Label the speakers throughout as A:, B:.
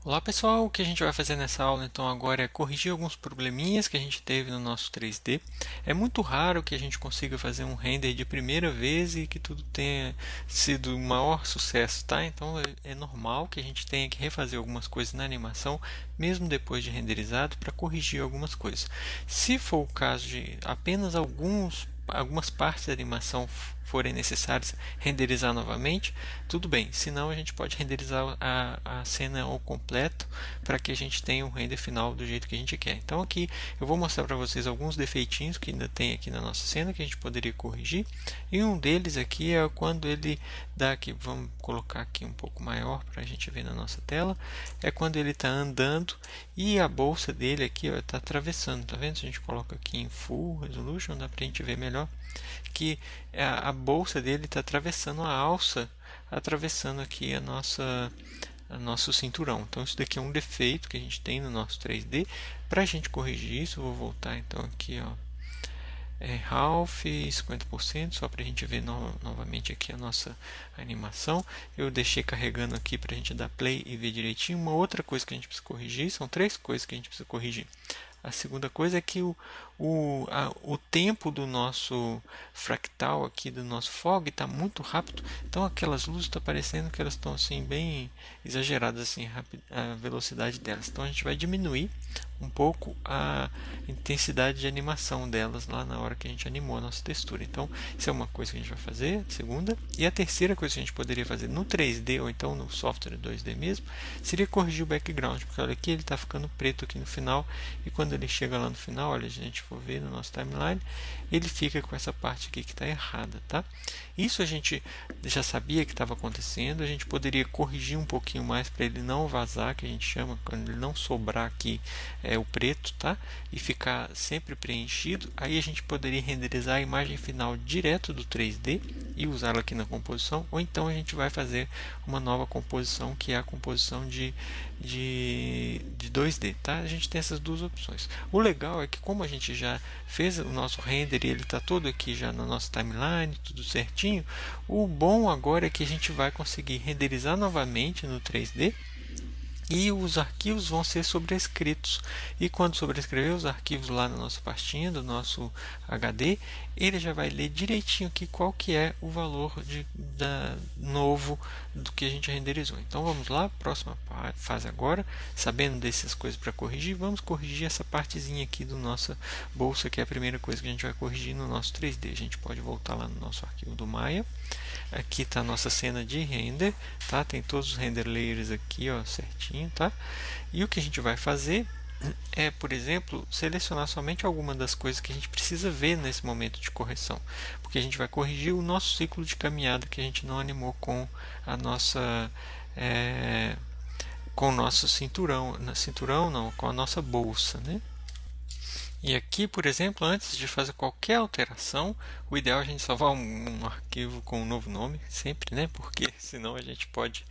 A: Olá pessoal, o que a gente vai fazer nessa aula então agora é corrigir alguns probleminhas que a gente teve no nosso 3D. É muito raro que a gente consiga fazer um render de primeira vez e que tudo tenha sido o maior sucesso, tá? Então é normal que a gente tenha que refazer algumas coisas na animação, mesmo depois de renderizado, para corrigir algumas coisas. Se for o caso de apenas algumas partes da animação forem necessárias renderizar novamente, tudo bem. Senão a gente pode renderizar a cena ao completo para que a gente tenha um render final do jeito que a gente quer. Então aqui eu vou mostrar para vocês alguns defeitinhos que ainda tem aqui na nossa cena que a gente poderia corrigir. E um deles aqui é quando ele dá aqui, vamos colocar aqui um pouco maior para a gente ver na nossa tela, é quando ele está andando e a bolsa dele aqui está atravessando, tá vendo? Se a gente coloca aqui em Full Resolution, dá para a gente ver melhor que a bolsa dele está atravessando a alça, atravessando aqui a nosso cinturão. Então isso daqui é um defeito que a gente tem no nosso 3D. Para a gente corrigir isso, eu vou voltar então aqui, ó, half 50%, só para a gente ver novamente aqui a nossa animação. Eu deixei carregando aqui para a gente dar play e ver direitinho. Uma outra coisa que a gente precisa corrigir, são três coisas que a gente precisa corrigir. A segunda coisa é que o tempo do nosso fractal aqui, do nosso fog, está muito rápido. Então aquelas luzes estão parecendo que elas estão assim bem exageradas assim, a velocidade delas. Então a gente vai diminuir um pouco a intensidade de animação delas lá na hora que a gente animou a nossa textura. Então isso é uma coisa que a gente vai fazer, segunda. E a terceira coisa que a gente poderia fazer no 3D ou então no software 2D mesmo, seria corrigir o background, porque olha aqui ele está ficando preto aqui no final e quando ele chega lá no final, olha, a gente for ver no nosso timeline, ele fica com essa parte aqui que está errada, tá? Isso a gente já sabia que estava acontecendo, a gente poderia corrigir um pouquinho mais para ele não vazar, que a gente chama, quando ele não sobrar aqui o preto, tá? E ficar sempre preenchido. Aí a gente poderia renderizar a imagem final direto do 3D e usá-la aqui na composição, ou então a gente vai fazer uma nova composição, que é a composição de 2D, tá? A gente tem essas duas opções. O legal é que como a gente já fez o nosso render e ele está todo aqui já na nossa timeline, tudo certinho, o bom agora é que a gente vai conseguir renderizar novamente no 3D e os arquivos vão ser sobrescritos. E quando sobrescrever os arquivos lá na nossa pastinha do nosso HD, ele já vai ler direitinho aqui qual que é o valor novo do que a gente renderizou. Então vamos lá, próxima fase agora, sabendo dessas coisas para corrigir, vamos corrigir essa partezinha aqui do nossa bolsa, que é a primeira coisa que a gente vai corrigir no nosso 3D. A gente pode voltar lá no nosso arquivo do Maya. Aqui está a nossa cena de render, tá? Tem todos os render layers aqui, ó, certinho, tá? E o que a gente vai fazer é, por exemplo, selecionar somente alguma das coisas que a gente precisa ver nesse momento de correção, porque a gente vai corrigir o nosso ciclo de caminhada que a gente não animou com a nossa com o nosso cinturão não, com a nossa bolsa, né? E aqui, por exemplo, antes de fazer qualquer alteração, o ideal é a gente salvar um arquivo com um novo nome, sempre, né? Porque senão a gente pode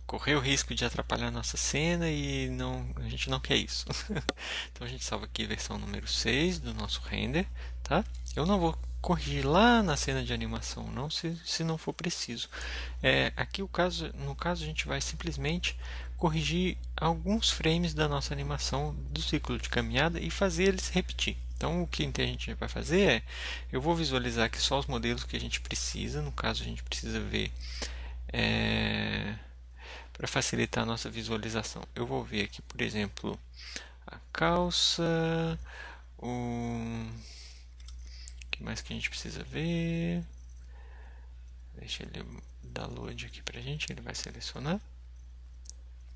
A: correr o risco de atrapalhar a nossa cena e a gente não quer isso. Então a gente salva aqui a versão número 6 do nosso render, tá? Eu não vou corrigir lá na cena de animação, não, se não for preciso. Aqui no caso a gente vai simplesmente corrigir alguns frames da nossa animação do ciclo de caminhada e fazer eles repetir. Então o que a gente vai fazer é, eu vou visualizar aqui só os modelos que a gente precisa, no caso a gente precisa ver para facilitar a nossa visualização. Eu vou ver aqui, por exemplo, a calça, o que mais que a gente precisa ver? Deixa ele dar load aqui para a gente, ele vai selecionar.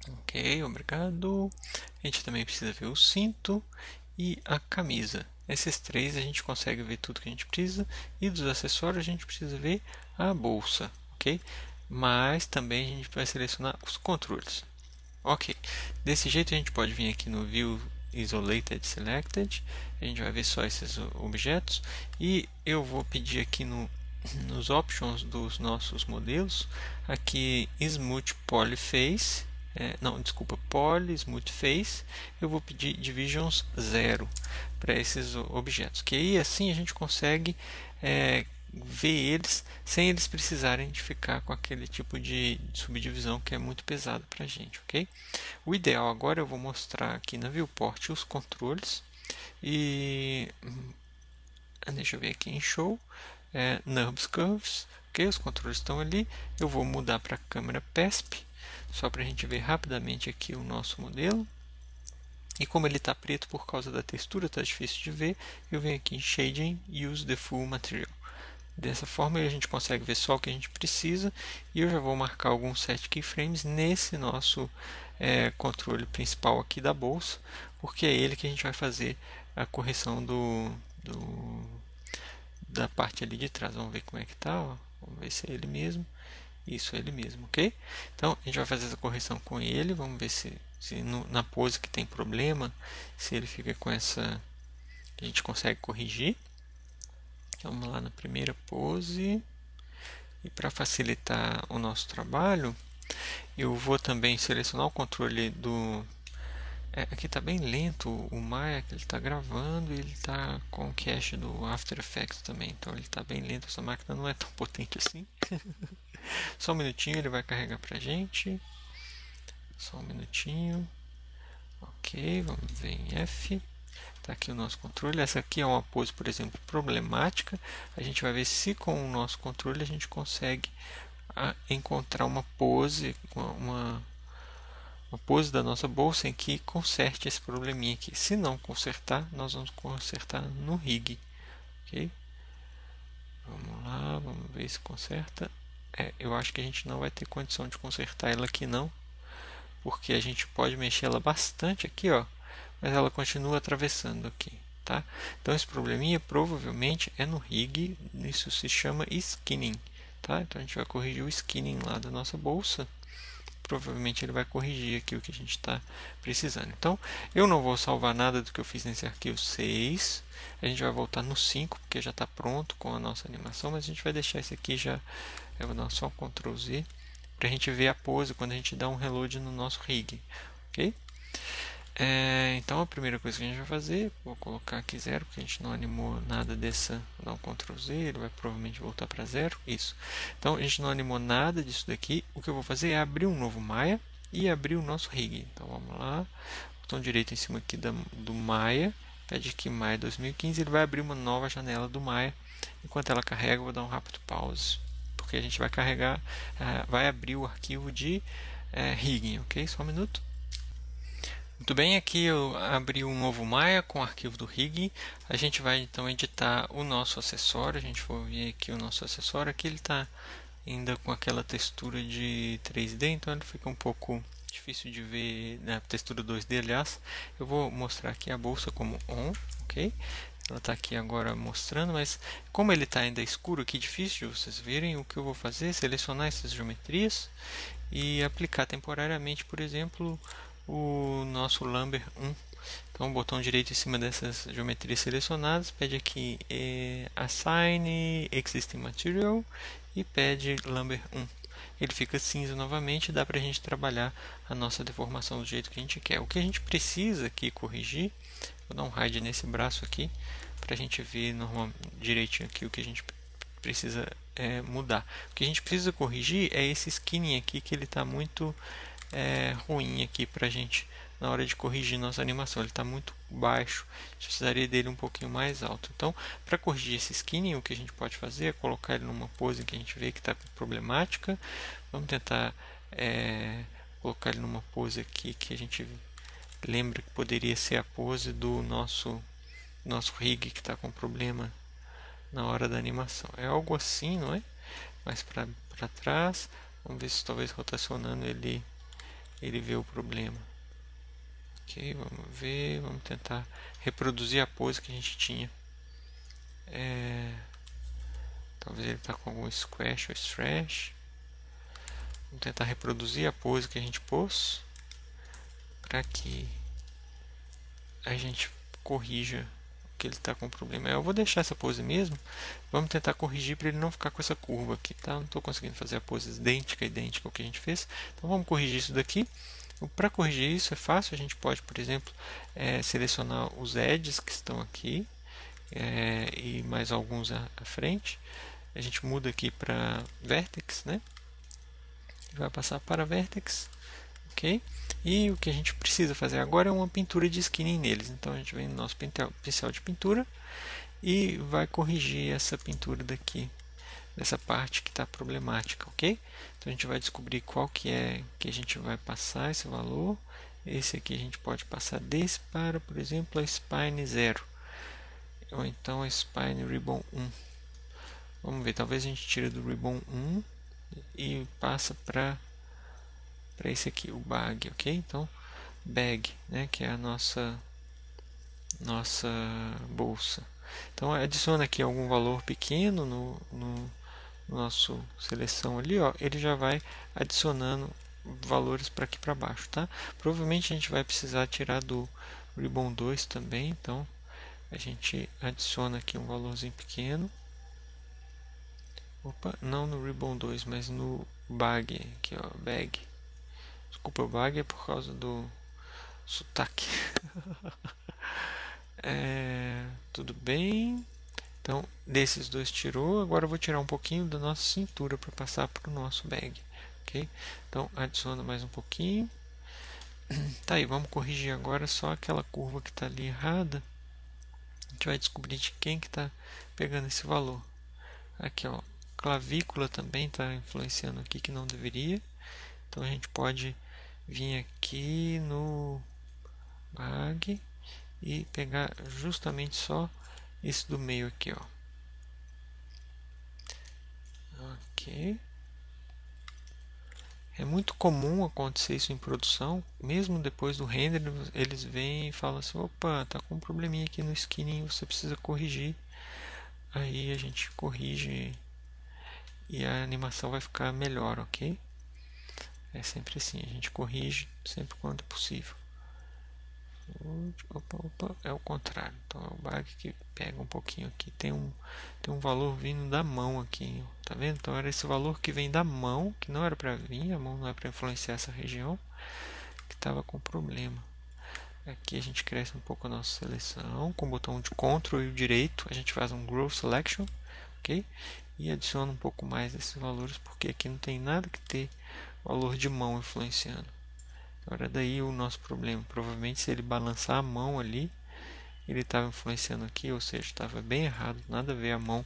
A: Ok, obrigado. A gente também precisa ver o cinto e a camisa. Esses três a gente consegue ver tudo que a gente precisa. E dos acessórios a gente precisa ver a bolsa, ok? Mas também a gente vai selecionar os controles. Ok, desse jeito a gente pode vir aqui no View Isolated Selected. A gente vai ver só esses objetos. E eu vou pedir aqui nos options dos nossos modelos, aqui Smooth Polyface, não, desculpa, Poly Smooth Face, eu vou pedir Divisions 0 para esses objetos, que aí assim a gente consegue ver eles sem eles precisarem de ficar com aquele tipo de subdivisão que é muito pesado para a gente, ok? O ideal agora eu vou mostrar aqui na viewport os controles e deixa eu ver aqui em show, NURBS Curves, ok? Os controles estão ali. Eu vou mudar para a câmera PESP, só para a gente ver rapidamente aqui o nosso modelo. E como ele está preto por causa da textura, está difícil de ver, eu venho aqui em Shading e Use the Full Material. Dessa forma a gente consegue ver só o que a gente precisa, e eu já vou marcar alguns set keyframes nesse nosso controle principal aqui da bolsa, porque é ele que a gente vai fazer a correção da parte ali de trás. Vamos ver como é que está, vamos ver se é ele mesmo. Isso é ele mesmo, ok? Então a gente vai fazer essa correção com ele, vamos ver se na pose que tem problema, se ele fica com essa, a gente consegue corrigir. Vamos lá na primeira pose, e para facilitar o nosso trabalho, eu vou também selecionar o controle do... aqui está bem lento o Maya que ele está gravando, e ele está com o cache do After Effects também, então ele está bem lento, essa máquina não é tão potente assim. Só um minutinho, ele vai carregar para a gente. Só um minutinho. Ok, vamos ver em F. Está aqui o nosso controle. Essa aqui é uma pose, por exemplo, problemática. A gente vai ver se com o nosso controle a gente consegue encontrar uma pose, uma pose da nossa bolsa em que conserte esse probleminha aqui. Se não consertar, nós vamos consertar no rig. Ok? Vamos lá, vamos ver se conserta. Eu acho que a gente não vai ter condição de consertar ela aqui não, porque a gente pode mexer ela bastante aqui, ó, mas ela continua atravessando aqui, tá? Então esse probleminha provavelmente é no rig, isso se chama skinning, tá? Então a gente vai corrigir o skinning lá da nossa bolsa. Provavelmente ele vai corrigir aqui o que a gente está precisando. Então, eu não vou salvar nada do que eu fiz nesse arquivo 6. A gente vai voltar no 5, porque já está pronto com a nossa animação, mas a gente vai deixar esse aqui já. Eu vou dar só um Ctrl Z para a gente ver a pose quando a gente dá um reload no nosso rig, ok? Então a primeira coisa que a gente vai fazer, vou colocar aqui 0, porque a gente não animou nada dessa, vou dar um Ctrl Z, ele vai provavelmente voltar para 0, isso. Então a gente não animou nada disso daqui, o que eu vou fazer é abrir um novo Maya e abrir o nosso rig. Então vamos lá, botão direito em cima aqui do Maya, pede aqui Maya 2015, ele vai abrir uma nova janela do Maya. Enquanto ela carrega, eu vou dar um rápido pause, porque a gente vai carregar, vai abrir o arquivo de rigging, ok? Só um minuto. Muito bem, aqui eu abri um novo Maya com o arquivo do rig. A gente vai então editar o nosso acessório. A gente vai ver aqui o nosso acessório. Aqui ele está ainda com aquela textura de 3D, então ele fica um pouco difícil de ver, né? Textura 2D, aliás. Eu vou mostrar aqui a bolsa como on, ok? Ela está aqui agora mostrando, mas como ele está ainda escuro aqui, difícil de vocês verem, o que eu vou fazer é selecionar essas geometrias e aplicar temporariamente, por exemplo, o nosso Lumber 1. Então, o botão direito em cima dessas geometrias selecionadas, pede aqui Assign Existing Material e pede Lumber 1. Ele fica cinza novamente e dá para a gente trabalhar a nossa deformação do jeito que a gente quer. O que a gente precisa aqui corrigir, vou dar um hide nesse braço aqui, para a gente ver direitinho aqui o que a gente precisa mudar. O que a gente precisa corrigir é esse skinning aqui, que ele está muito ruim aqui para a gente na hora de corrigir nossa animação. Ele está muito baixo, a gente precisaria dele um pouquinho mais alto. Então, para corrigir esse skinning, o que a gente pode fazer é colocar ele numa pose que a gente vê que está problemática. Vamos tentar colocar ele numa pose aqui que a gente lembra que poderia ser a pose do nosso rig que está com problema na hora da animação. É algo assim, não é? Mais para trás. Vamos ver se talvez rotacionando ele vê o problema. Ok, vamos ver, vamos tentar reproduzir a pose que a gente tinha. Talvez ele está com algum squash ou stretch. Vamos tentar reproduzir a pose que a gente pôs para que a gente corrija o que ele está com problema. Eu vou deixar essa pose mesmo. Vamos tentar corrigir para ele não ficar com essa curva aqui, tá? Não estou conseguindo fazer a pose idêntica ao que a gente fez. Então vamos corrigir isso daqui. Para corrigir isso é fácil, a gente pode, por exemplo, selecionar os edges que estão aqui e mais alguns à frente. a gente muda aqui para Vertex, né? Vai passar para Vertex, ok? E o que a gente precisa fazer agora é uma pintura de skinning neles. Então a gente vem no nosso pincel de pintura e vai corrigir essa pintura daqui, dessa parte que está problemática, ok? Então a gente vai descobrir qual que é que a gente vai passar esse valor. Esse aqui a gente pode passar desse para, por exemplo, a Spine 0. Ou então a Spine Ribbon 1. Vamos ver, talvez a gente tire do Ribbon 1 e passa para esse aqui, o bag, ok? Então, bag, né, que é a nossa bolsa. Então, adiciona aqui algum valor pequeno no nosso seleção ali, ó, ele já vai adicionando valores para aqui para baixo, tá? Provavelmente a gente vai precisar tirar do Ribbon 2 também, então a gente adiciona aqui um valorzinho pequeno. Opa, não no Ribbon 2, mas no bag, aqui ó, bag. Desculpa, o bag é por causa do sotaque. Tudo bem. Então, desses dois tirou, agora eu vou tirar um pouquinho da nossa cintura para passar para o nosso bag. Ok? Então, adiciona mais um pouquinho. Tá aí, vamos corrigir agora só aquela curva que está ali errada. A gente vai descobrir de quem que está pegando esse valor. Aqui, ó, clavícula também está influenciando aqui que não deveria. Então, a gente pode vir aqui no bag e pegar justamente só esse do meio aqui, ó. Ok. É muito comum acontecer isso em produção, mesmo depois do render, eles vêm e falam assim, opa, tá com um probleminha aqui no skinning, você precisa corrigir. Aí a gente corrige e a animação vai ficar melhor, ok? É sempre assim, a gente corrige sempre quando possível. Opa, é o contrário. Então é o bag que pega um pouquinho aqui. Tem um valor vindo da mão aqui, tá vendo? Então era esse valor que vem da mão, que não era para vir, a mão não é para influenciar essa região, que estava com problema. Aqui a gente cresce um pouco a nossa seleção, com o botão de Ctrl e o direito, a gente faz um Grow Selection, ok? E adiciona um pouco mais desses valores, porque aqui não tem nada que ter valor de mão influenciando. Agora daí o nosso problema, provavelmente se ele balançar a mão ali, ele estava influenciando aqui, ou seja, estava bem errado, nada a ver a mão,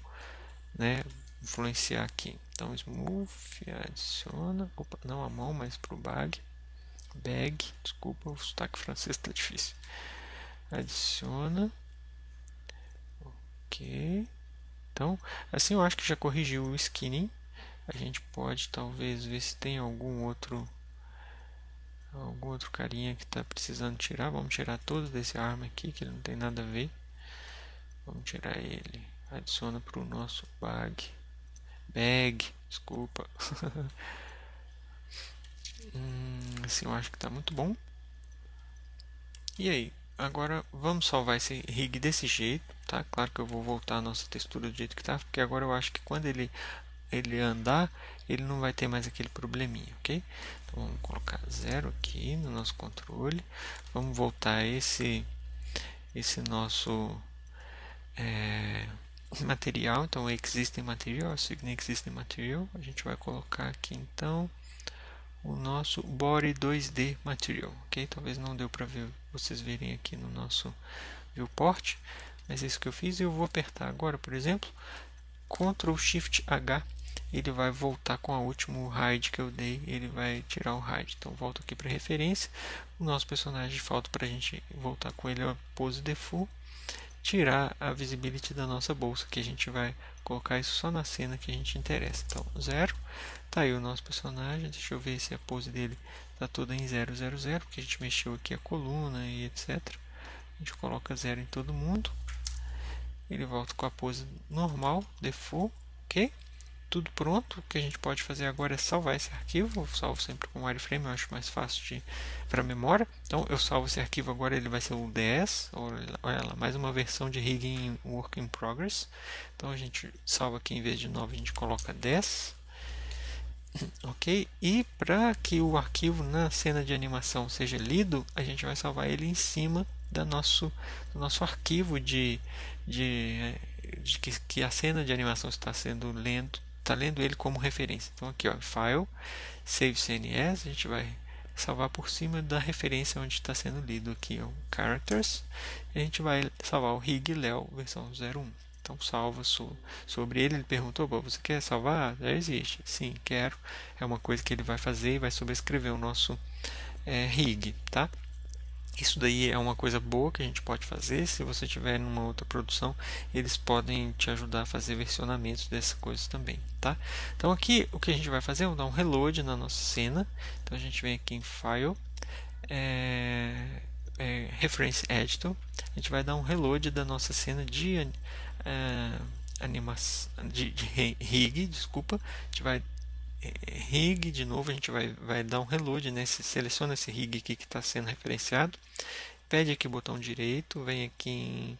A: né, influenciar aqui. Então Smooth, adiciona, opa, não a mão, mas para o bag, desculpa, o sotaque francês está difícil. Adiciona, ok. Então, assim eu acho que já corrigiu o skinning. A gente pode talvez ver se tem algum outro carinha que está precisando tirar. Vamos tirar todo desse arma aqui, que ele não tem nada a ver. Vamos tirar ele. Adiciona para o nosso bag, desculpa. Assim eu acho que está muito bom. E aí, agora vamos salvar esse rig desse jeito, tá? Claro que eu vou voltar a nossa textura do jeito que tá, porque agora eu acho que quando ele andar, ele não vai ter mais aquele probleminha, ok? Então vamos colocar 0 aqui no nosso controle. Vamos voltar esse nosso material, então existing material, existing material. A gente vai colocar aqui então o nosso body 2D material, ok? Talvez não deu para ver, vocês verem aqui no nosso viewport, mas é isso que eu fiz. E eu vou apertar agora, por exemplo, Ctrl Shift H, ele vai voltar com a último hide que eu dei, ele vai tirar o hide. Então volto aqui para referência, o nosso personagem falta para a gente voltar com ele a pose default, tirar a visibility da nossa bolsa, que a gente vai colocar isso só na cena que a gente interessa. Então 0, tá aí o nosso personagem. Deixa eu ver se a pose dele está toda em 000, porque a gente mexeu aqui a coluna e etc. A gente coloca 0 em todo mundo, ele volta com a pose normal, default, ok? Tudo pronto. O que a gente pode fazer agora é salvar esse arquivo. Eu salvo sempre com wireframe, eu acho mais fácil para memória. Então eu salvo esse arquivo agora, ele vai ser o DS, olha lá, mais uma versão de rigging work in progress. Então a gente salva aqui, em vez de 9 a gente coloca 10, ok? E para que o arquivo na cena de animação seja lido, a gente vai salvar ele em cima do nosso arquivo de que a cena de animação está lendo ele como referência. Então aqui, ó, File, Save CNS, a gente vai salvar por cima da referência onde está sendo lido aqui, ó, Characters, e a gente vai salvar o Rig Leo versão 01. Então salva sobre ele. Ele perguntou: você quer salvar? Já existe. Sim, quero. É uma coisa que ele vai fazer e vai sobrescrever o nosso rig, tá? Isso daí é uma coisa boa que a gente pode fazer. Se você tiver numa outra produção, eles podem te ajudar a fazer versionamentos dessas coisas também, tá? Então aqui o que a gente vai fazer é dar um reload na nossa cena. Então a gente vem aqui em File, Reference Editor, a gente vai dar um reload da nossa cena de animação de rig, desculpa. A gente vai rig de novo, a gente vai dar um reload nesse, seleciona esse rig aqui que está sendo referenciado, pede aqui o botão direito, vem aqui em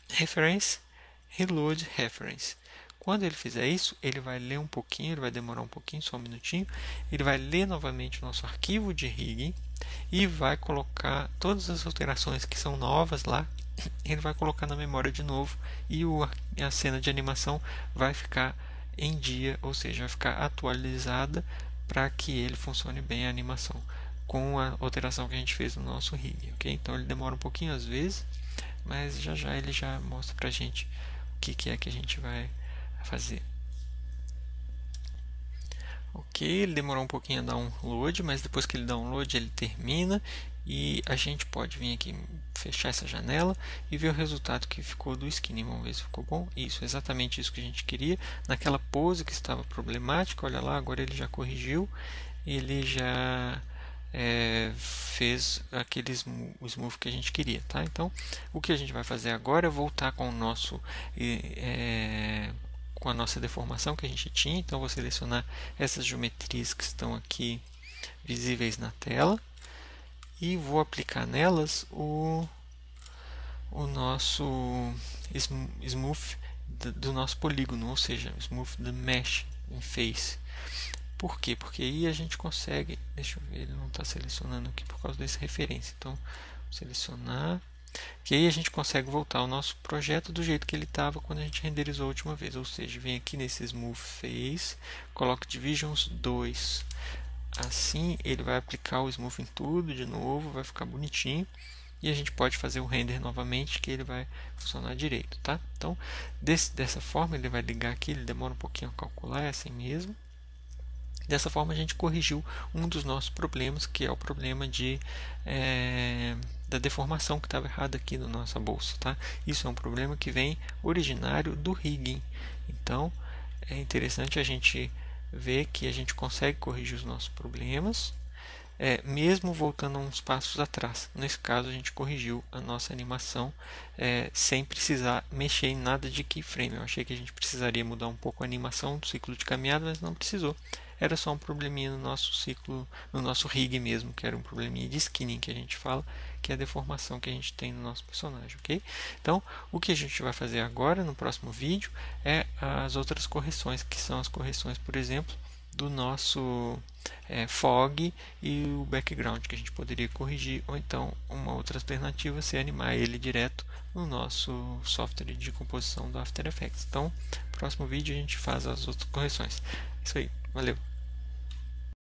A: Reference, Reload Reference. Quando ele fizer isso, ele vai ler um pouquinho, ele vai demorar um pouquinho, só um minutinho, ele vai ler novamente o nosso arquivo de rig e vai colocar todas as alterações que são novas lá, ele vai colocar na memória de novo e a cena de animação vai ficar em dia, ou seja, vai ficar atualizada para que ele funcione bem a animação com a alteração que a gente fez no nosso rig, ok? Então ele demora um pouquinho às vezes, mas já ele já mostra para a gente o que é que a gente vai fazer. Ok, ele demorou um pouquinho a dar um load, mas depois que ele dá um load ele termina e a gente pode vir aqui fechar essa janela e ver o resultado que ficou do skinning. Vamos ver se ficou bom. Isso, exatamente isso que a gente queria. Naquela pose que estava problemática, olha lá, agora ele já corrigiu, ele já fez aquele smooth que a gente queria, tá? Então, o que a gente vai fazer agora é voltar com o nosso com a nossa deformação que a gente tinha. Então, vou selecionar essas geometrias que estão aqui visíveis na tela e vou aplicar nelas o nosso smooth do nosso polígono, ou seja, o smooth do mesh em face. Por quê? Porque aí a gente consegue, deixa eu ver, ele não está selecionando aqui por causa dessa referência, então vou selecionar, que aí a gente consegue voltar ao nosso projeto do jeito que ele estava quando a gente renderizou a última vez, ou seja, vem aqui nesse Smooth Face, coloco Divisions 2, assim ele vai aplicar o Smooth em tudo de novo, vai ficar bonitinho, e a gente pode fazer o render novamente que ele vai funcionar direito, tá? Então, dessa forma ele vai ligar aqui, ele demora um pouquinho a calcular, é assim mesmo. Dessa forma a gente corrigiu um dos nossos problemas, que é o problema da deformação que estava errada aqui na nossa bolsa, tá? Isso é um problema que vem originário do rigging. Então é interessante a gente ver que a gente consegue corrigir os nossos problemas, mesmo voltando uns passos atrás. Nesse caso a gente corrigiu a nossa animação sem precisar mexer em nada de keyframe. Eu achei que a gente precisaria mudar um pouco a animação do ciclo de caminhada, mas não precisou. Era só um probleminha no nosso ciclo, no nosso rig mesmo, que era um probleminha de skinning que a gente fala, que é a deformação que a gente tem no nosso personagem, ok? Então, o que a gente vai fazer agora, no próximo vídeo, é as outras correções, que são as correções, por exemplo, do nosso fog e o background, que a gente poderia corrigir, ou então uma outra alternativa seria animar ele direto no nosso software de composição do After Effects. Então, no próximo vídeo a gente faz as outras correções. É isso aí, valeu!